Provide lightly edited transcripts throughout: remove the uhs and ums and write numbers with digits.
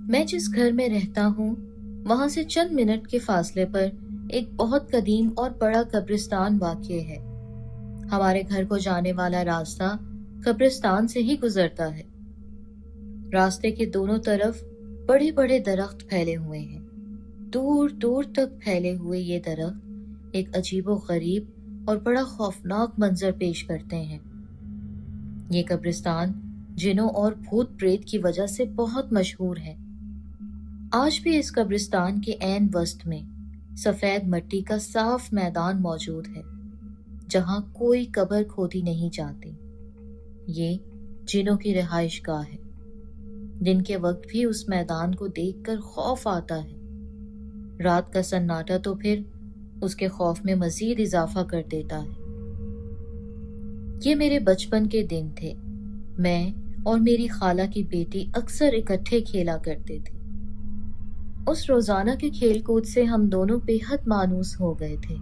میں جس گھر میں رہتا ہوں وہاں سے چند منٹ کے فاصلے پر ایک بہت قدیم اور بڑا قبرستان واقع ہے۔ ہمارے گھر کو جانے والا راستہ قبرستان سے ہی گزرتا ہے۔ راستے کے دونوں طرف بڑے بڑے درخت پھیلے ہوئے ہیں۔ دور دور تک پھیلے ہوئے یہ درخت ایک عجیب و غریب اور بڑا خوفناک منظر پیش کرتے ہیں۔ یہ قبرستان جنوں اور بھوت پریت کی وجہ سے بہت مشہور ہے۔ آج بھی اس قبرستان کے عین وسط میں سفید مٹی کا صاف میدان موجود ہے جہاں کوئی قبر کھودی نہیں جاتی۔ یہ جنوں کی رہائش گاہ ہے۔ دن کے وقت بھی اس میدان کو دیکھ کر خوف آتا ہے۔ رات کا سناٹا تو پھر اس کے خوف میں مزید اضافہ کر دیتا ہے۔ یہ میرے بچپن کے دن تھے۔ میں اور میری خالہ کی بیٹی اکثر اکٹھے کھیلا کرتے تھے۔ اس روزانہ کے کھیل کود سے ہم دونوں بے حد مانوس ہو گئے تھے۔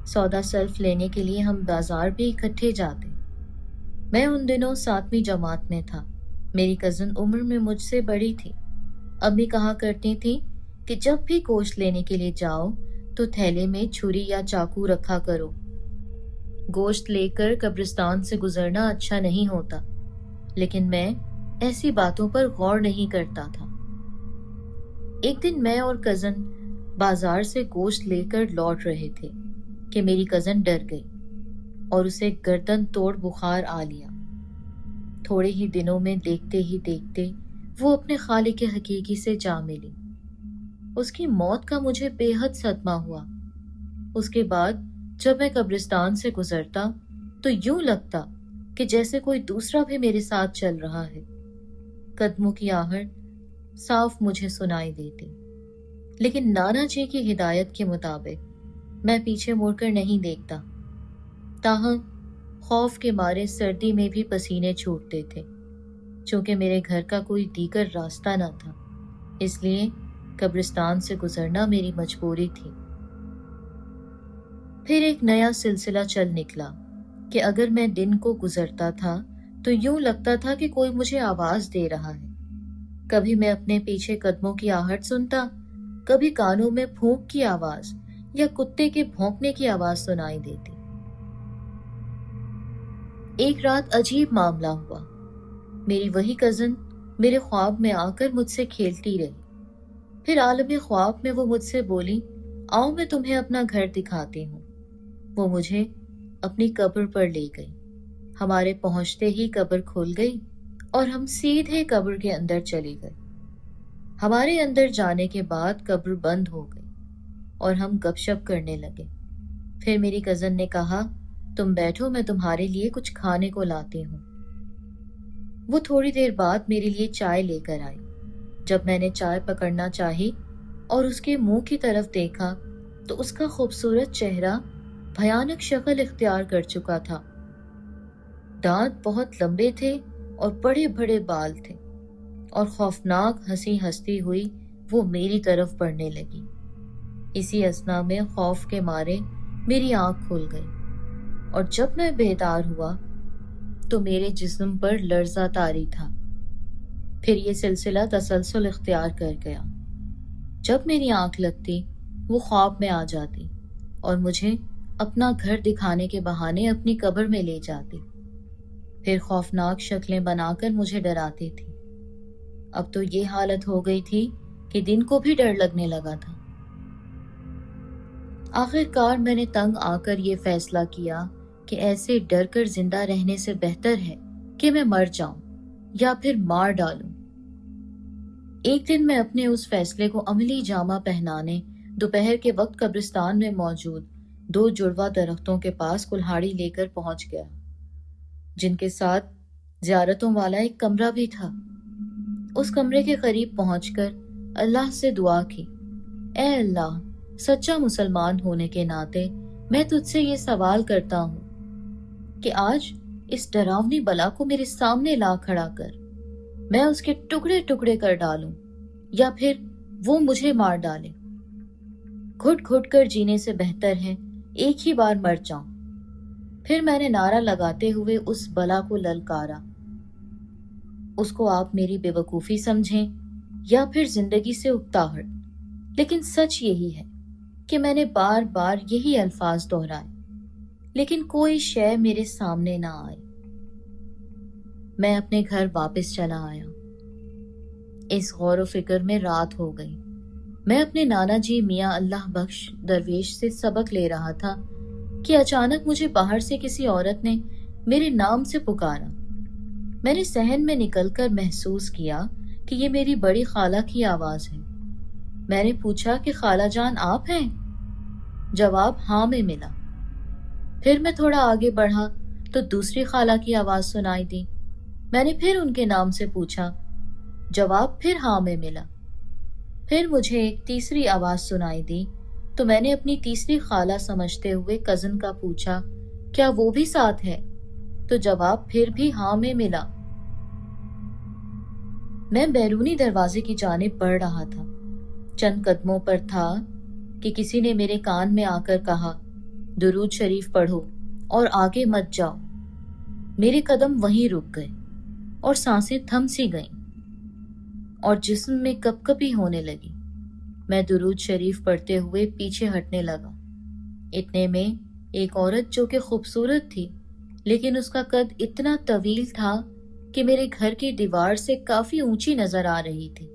سودا صرف لینے کے لیے ہم بازار بھی اکٹھے جاتے۔ میں ان دنوں 7ویں جماعت میں تھا۔ میری کزن عمر میں مجھ سے بڑی تھی۔ امی کہا کرتی تھی کہ جب بھی گوشت لینے کے لیے جاؤ تو تھیلے میں چھری یا چاقو رکھا کرو۔ گوشت لے کر قبرستان سے گزرنا اچھا نہیں ہوتا، لیکن میں ایسی باتوں پر غور نہیں کرتا تھا۔ ایک دن میں اور کزن بازار سے گوشت لے کر لوٹ رہے تھے کہ میری کزن ڈر گئی اور اسے گردن توڑ بخار آ لیا۔ تھوڑے ہی دنوں میں دیکھتے ہی دیکھتے وہ اپنے خالق حقیقی سے جا ملی۔ اس کی موت کا مجھے بے حد صدمہ ہوا۔ اس کے بعد جب میں قبرستان سے گزرتا تو یوں لگتا کہ جیسے کوئی دوسرا بھی میرے ساتھ چل رہا ہے۔ قدموں کی آہٹ صاف مجھے سنائی دیتی، لیکن نانا جی کی ہدایت کے مطابق میں پیچھے مڑ کر نہیں دیکھتا۔ تاہم خوف کے مارے سردی میں بھی پسینے چھوٹتے تھے۔ چونکہ میرے گھر کا کوئی دیگر راستہ نہ تھا، اس لیے قبرستان سے گزرنا میری مجبوری تھی۔ پھر ایک نیا سلسلہ چل نکلا کہ اگر میں دن کو گزرتا تھا تو یوں لگتا تھا کہ کوئی مجھے آواز دے رہا ہے۔ کبھی میں اپنے پیچھے قدموں کی آہٹ سنتا، کبھی کانوں میں پھونک کی آواز یا کتے کے بھونکنے کی آواز سنائی دیتی۔ ایک رات عجیب معاملہ ہوا۔ میری وہی کزن میرے خواب میں آ کر مجھ سے کھیلتی رہی۔ پھر عالم خواب میں وہ مجھ سے بولی، آؤ میں تمہیں اپنا گھر دکھاتی ہوں۔ وہ مجھے اپنی قبر پر لے گئی۔ ہمارے پہنچتے ہی قبر کھل گئی اور ہم سیدھے قبر کے اندر چلے گئے۔ ہمارے اندر جانے کے بعد قبر بند ہو گئی اور ہم گپ شپ کرنے لگے۔ پھر میری کزن نے کہا، تم بیٹھو، میں تمہارے لیے کچھ کھانے کو لاتی ہوں۔ وہ تھوڑی دیر بعد میرے لیے چائے لے کر آئی۔ جب میں نے چائے پکڑنا چاہی اور اس کے منہ کی طرف دیکھا تو اس کا خوبصورت چہرہ بھیانک شکل اختیار کر چکا تھا۔ دانت بہت لمبے تھے اور بڑے بڑے بال تھے، اور خوفناک ہنسی ہنستی ہوئی وہ میری طرف بڑھنے لگی۔ اسی اثنا میں خوف کے مارے میری آنکھ کھل گئی، اور جب میں بیدار ہوا تو میرے جسم پر لرزہ طاری تھا۔ پھر یہ سلسلہ تسلسل اختیار کر گیا۔ جب میری آنکھ لگتی وہ خواب میں آ جاتی اور مجھے اپنا گھر دکھانے کے بہانے اپنی قبر میں لے جاتی۔ پھر خوفناک شکلیں بنا کر مجھے ڈراتی تھی۔ اب تو یہ حالت ہو گئی تھی کہ دن کو بھی ڈر لگنے لگا تھا۔ آخر کار میں نے تنگ آ کر یہ فیصلہ کیا کہ ایسے ڈر کر زندہ رہنے سے بہتر ہے کہ میں مر جاؤں یا پھر مار ڈالوں۔ ایک دن میں اپنے اس فیصلے کو عملی جامہ پہنانے دوپہر کے وقت قبرستان میں موجود 2 جڑواں درختوں کے پاس کلہاڑی لے کر پہنچ گیا، جن کے ساتھ زیارتوں والا ایک کمرہ بھی تھا۔ اس کمرے کے قریب پہنچ کر اللہ سے دعا کی، اے اللہ، سچا مسلمان ہونے کے ناطے میں تجھ سے یہ سوال کرتا ہوں کہ آج اس ڈراؤنی بلا کو میرے سامنے لا کھڑا کر، میں اس کے ٹکڑے ٹکڑے کر ڈالوں یا پھر وہ مجھے مار ڈالے۔ گھٹ گھٹ کر جینے سے بہتر ہے ایک ہی بار مر جاؤں۔ پھر میں نے نعرہ لگاتے ہوئے اس بلا کو للکارا، اس کو آپ میری بے وقوفی سمجھیں یا پھر زندگی سے اکتاہٹ، لیکن سچ یہی ہے کہ میں نے بار بار یہی الفاظ دہرائے، لیکن کوئی شے میرے سامنے نہ آئی۔ میں اپنے گھر واپس چلا آیا۔ اس غور و فکر میں رات ہو گئی۔ میں اپنے نانا جی میاں اللہ بخش درویش سے سبق لے رہا تھا کہ اچانک مجھے باہر سے کسی عورت نے میرے نام سے پکارا۔ میں نے صحن میں نکل کر محسوس کیا کہ یہ میری بڑی خالہ کی آواز ہے۔ میں نے پوچھا کہ خالہ جان آپ ہیں؟ جواب ہاں میں ملا۔ پھر میں تھوڑا آگے بڑھا تو دوسری خالہ کی آواز سنائی دی۔ میں نے پھر ان کے نام سے پوچھا، جواب پھر ہاں میں ملا۔ پھر مجھے ایک تیسری آواز سنائی دی تو میں نے اپنی تیسری خالہ سمجھتے ہوئے کزن کا پوچھا، کیا وہ بھی ساتھ ہے؟ تو جواب پھر بھی ہاں میں ملا۔ میں بیرونی دروازے کی جانب بڑھ رہا تھا۔ چند قدموں پر تھا کہ کسی نے میرے کان میں آ کر کہا، درود شریف پڑھو اور آگے مت جاؤ۔ میرے قدم وہیں رک گئے اور سانسیں تھم سی گئیں اور جسم میں کپ کپی ہونے لگی۔ میں درود شریف پڑھتے ہوئے پیچھے ہٹنے لگا۔ اتنے میں ایک عورت جو کہ خوبصورت تھی لیکن اس کا قد اتنا طویل تھا کہ میرے گھر کی دیوار سے کافی اونچی نظر آ رہی تھی،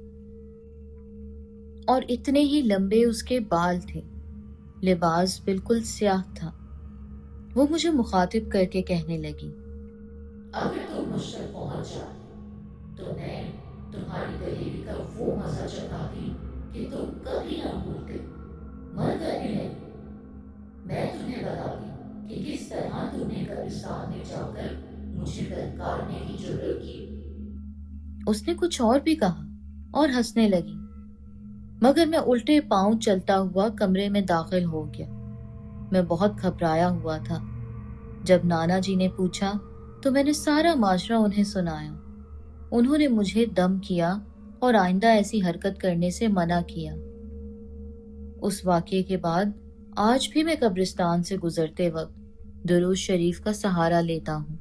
اور اتنے ہی لمبے اس کے بال تھے۔ لباس بالکل سیاہ تھا۔ وہ مجھے مخاطب کر کے کہنے لگی، اگر تم مجھ تک پہنچ جاتی تو میں تمہاری دلیری کا وہ مزہ چکھاتی کہ تم کبھی نہ بھولتے، مر کر بھی نہیں۔ میں تمہیں بتاتی کہ کس طرح تم نے قبرستان میں جا کر مجھے للکارنے کی جرت کی۔ اس نے کچھ اور بھی کہا اور ہنسنے لگی، مگر میں الٹے پاؤں چلتا ہوا کمرے میں داخل ہو گیا۔ میں بہت گھبرایا ہوا تھا۔ جب نانا جی نے پوچھا تو میں نے سارا ماجرا انہیں سنایا۔ انہوں نے مجھے دم کیا اور آئندہ ایسی حرکت کرنے سے منع کیا۔ اس واقعے کے بعد آج بھی میں قبرستان سے گزرتے وقت درود شریف کا سہارا لیتا ہوں۔